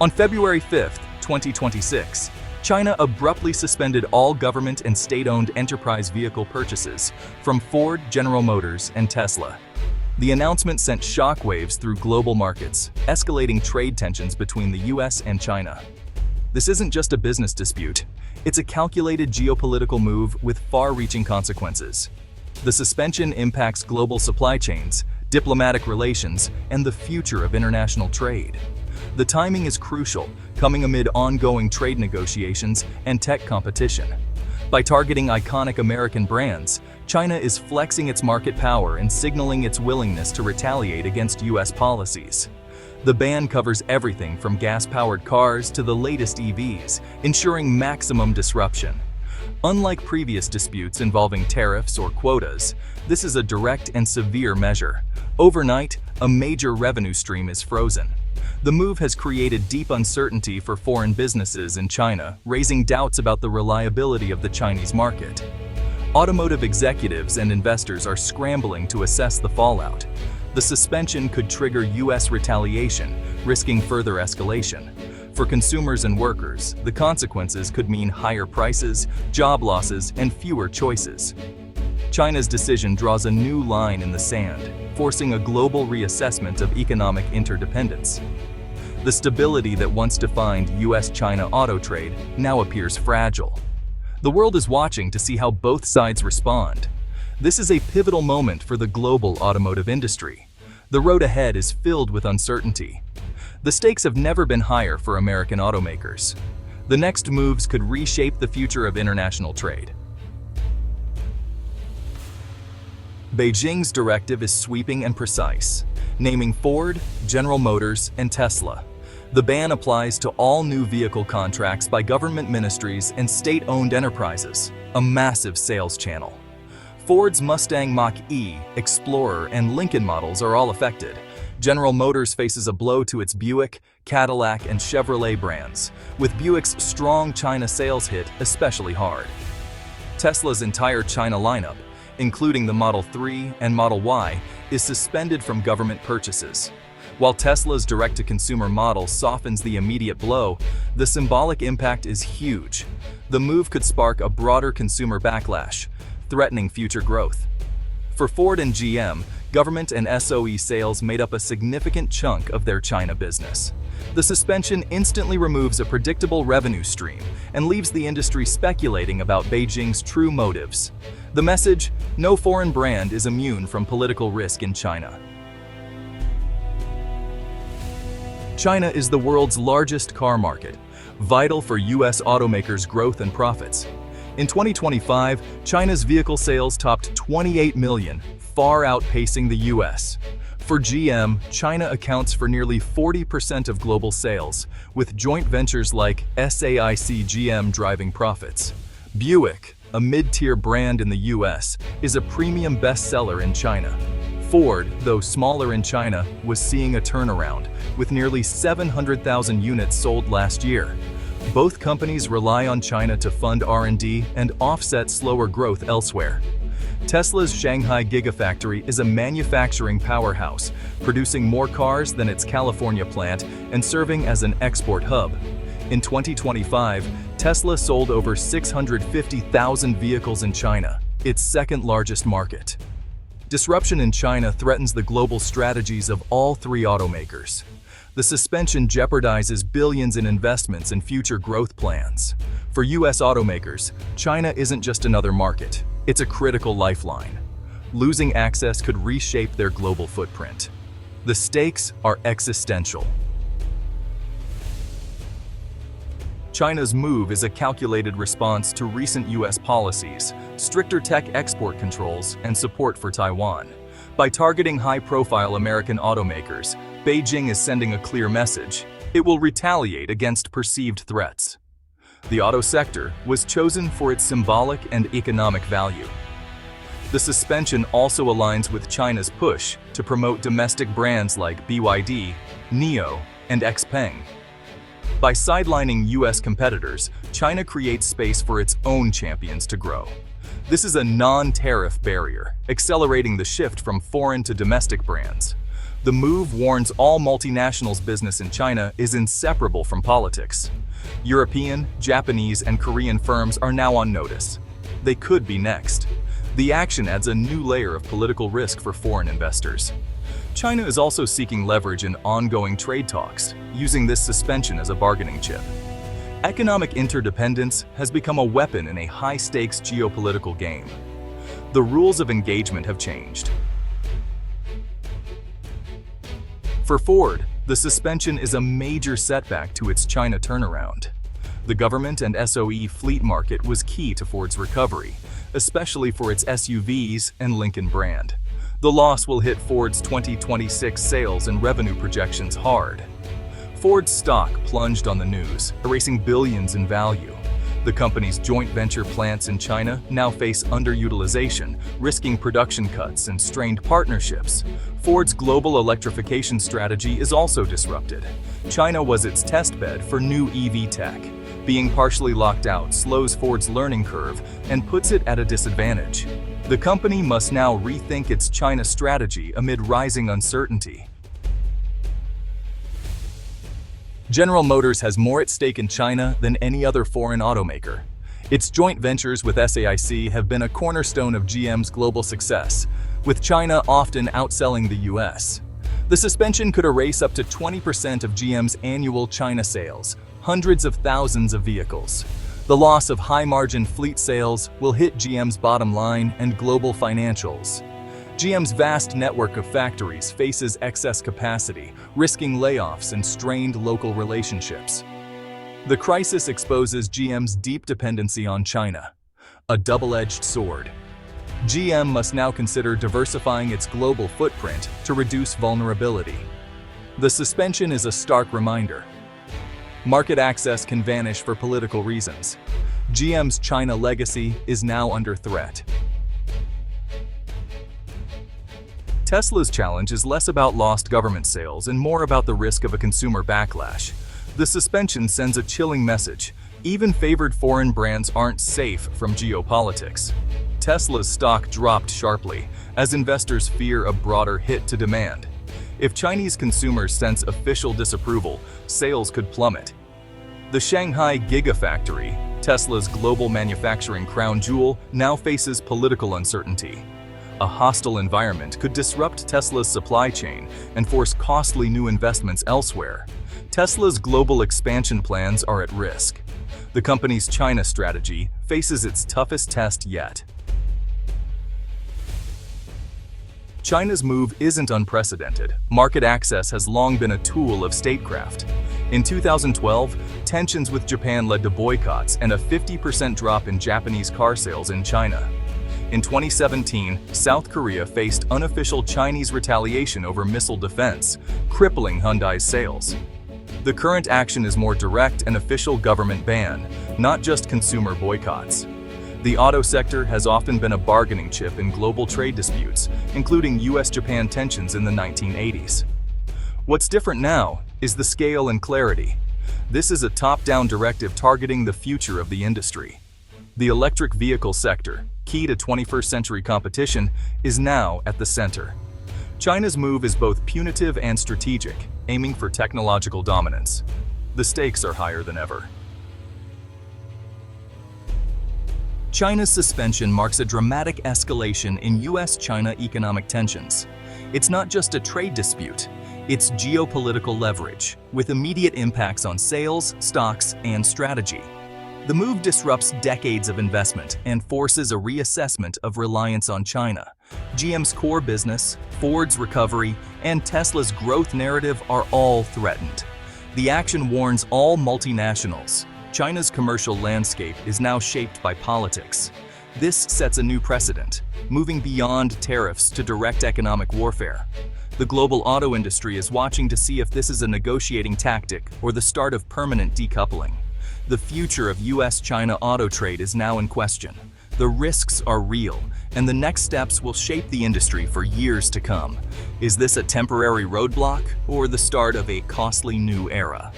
On February 5, 2026, China abruptly suspended all government and state-owned enterprise vehicle purchases from Ford, General Motors, and Tesla. The announcement sent shockwaves through global markets, escalating trade tensions between the US and China. This isn't just a business dispute, it's a calculated geopolitical move with far-reaching consequences. The suspension impacts global supply chains, diplomatic relations, and the future of international trade. The timing is crucial, coming amid ongoing trade negotiations and tech competition. By targeting iconic American brands, China is flexing its market power and signaling its willingness to retaliate against US policies. The ban covers everything from gas-powered cars to the latest EVs, ensuring maximum disruption. Unlike previous disputes involving tariffs or quotas, this is a direct and severe measure. Overnight, a major revenue stream is frozen. The move has created deep uncertainty for foreign businesses in China, raising doubts about the reliability of the Chinese market. Automotive executives and investors are scrambling to assess the fallout. The suspension could trigger US retaliation, risking further escalation. For consumers and workers, the consequences could mean higher prices, job losses, and fewer choices. China's decision draws a new line in the sand, forcing a global reassessment of economic interdependence. The stability that once defined US-China auto trade now appears fragile. The world is watching to see how both sides respond. This is a pivotal moment for the global automotive industry. The road ahead is filled with uncertainty. The stakes have never been higher for American automakers. The next moves could reshape the future of international trade. Beijing's directive is sweeping and precise, naming Ford, General Motors, and Tesla. The ban applies to all new vehicle contracts by government ministries and state-owned enterprises, a massive sales channel. Ford's Mustang Mach-E, Explorer, and Lincoln models are all affected. General Motors faces a blow to its Buick, Cadillac, and Chevrolet brands, with Buick's strong China sales hit especially hard. Tesla's entire China lineup, including the Model 3 and Model Y, is suspended from government purchases. While Tesla's direct-to-consumer model softens the immediate blow, the symbolic impact is huge. The move could spark a broader consumer backlash, threatening future growth. For Ford and GM, government and SOE sales made up a significant chunk of their China business. The suspension instantly removes a predictable revenue stream and leaves the industry speculating about Beijing's true motives. The message: no foreign brand is immune from political risk in China. China is the world's largest car market, vital for US automakers' growth and profits. In 2025, China's vehicle sales topped 28 million, far outpacing the US. For GM, China accounts for nearly 40% of global sales, with joint ventures like SAIC GM driving profits. Buick, a mid-tier brand in the US, is a premium bestseller in China. Ford, though smaller in China, was seeing a turnaround, with nearly 700,000 units sold last year. Both companies rely on China to fund R&D and offset slower growth elsewhere. Tesla's Shanghai Gigafactory is a manufacturing powerhouse, producing more cars than its California plant and serving as an export hub. In 2025, Tesla sold over 650,000 vehicles in China, its second-largest market. Disruption in China threatens the global strategies of all three automakers. The suspension jeopardizes billions in investments and future growth plans. For US automakers, China isn't just another market, it's a critical lifeline. Losing access could reshape their global footprint. The stakes are existential. China's move is a calculated response to recent US policies, stricter tech export controls, and support for Taiwan. By targeting high-profile American automakers, Beijing is sending a clear message: it will retaliate against perceived threats. The auto sector was chosen for its symbolic and economic value. The suspension also aligns with China's push to promote domestic brands like BYD, NIO, and XPeng. By sidelining US competitors, China creates space for its own champions to grow. This is a non-tariff barrier, accelerating the shift from foreign to domestic brands. The move warns all multinationals business in China is inseparable from politics. European, Japanese, and Korean firms are now on notice. They could be next. The action adds a new layer of political risk for foreign investors. China is also seeking leverage in ongoing trade talks, using this suspension as a bargaining chip. Economic interdependence has become a weapon in a high-stakes geopolitical game. The rules of engagement have changed. For Ford, the suspension is a major setback to its China turnaround. The government and SOE fleet market was key to Ford's recovery, especially for its SUVs and Lincoln brand. The loss will hit Ford's 2026 sales and revenue projections hard. Ford's stock plunged on the news, erasing billions in value. The company's joint venture plants in China now face underutilization, risking production cuts and strained partnerships. Ford's global electrification strategy is also disrupted. China was its testbed for new EV tech. Being partially locked out slows Ford's learning curve and puts it at a disadvantage. The company must now rethink its China strategy amid rising uncertainty. General Motors has more at stake in China than any other foreign automaker. Its joint ventures with SAIC have been a cornerstone of GM's global success, with China often outselling the US. The suspension could erase up to 20% of GM's annual China sales, hundreds of thousands of vehicles. The loss of high-margin fleet sales will hit GM's bottom line and global financials. GM's vast network of factories faces excess capacity, risking layoffs and strained local relationships. The crisis exposes GM's deep dependency on China, a double-edged sword. GM must now consider diversifying its global footprint to reduce vulnerability. The suspension is a stark reminder. Market access can vanish for political reasons. GM's China legacy is now under threat. Tesla's challenge is less about lost government sales and more about the risk of a consumer backlash. The suspension sends a chilling message. Even favored foreign brands aren't safe from geopolitics. Tesla's stock dropped sharply as investors fear a broader hit to demand. If Chinese consumers sense official disapproval, sales could plummet. The Shanghai Gigafactory, Tesla's global manufacturing crown jewel, now faces political uncertainty. A hostile environment could disrupt Tesla's supply chain and force costly new investments elsewhere. Tesla's global expansion plans are at risk. The company's China strategy faces its toughest test yet. China's move isn't unprecedented. Market access has long been a tool of statecraft. In 2012, tensions with Japan led to boycotts and a 50% drop in Japanese car sales in China. In 2017, South Korea faced unofficial Chinese retaliation over missile defense, crippling Hyundai's sales. The current action is more direct and official government ban, not just consumer boycotts. The auto sector has often been a bargaining chip in global trade disputes, including US-Japan tensions in the 1980s. What's different now is the scale and clarity. This is a top-down directive targeting the future of the industry. The electric vehicle sector, key to 21st century competition, is now at the center. China's move is both punitive and strategic, aiming for technological dominance. The stakes are higher than ever. China's suspension marks a dramatic escalation in US-China economic tensions. It's not just a trade dispute, it's geopolitical leverage, with immediate impacts on sales, stocks, and strategy. The move disrupts decades of investment and forces a reassessment of reliance on China. GM's core business, Ford's recovery, and Tesla's growth narrative are all threatened. The action warns all multinationals. China's commercial landscape is now shaped by politics. This sets a new precedent, moving beyond tariffs to direct economic warfare. The global auto industry is watching to see if this is a negotiating tactic or the start of permanent decoupling. The future of US-China auto trade is now in question. The risks are real, and the next steps will shape the industry for years to come. Is this a temporary roadblock or the start of a costly new era?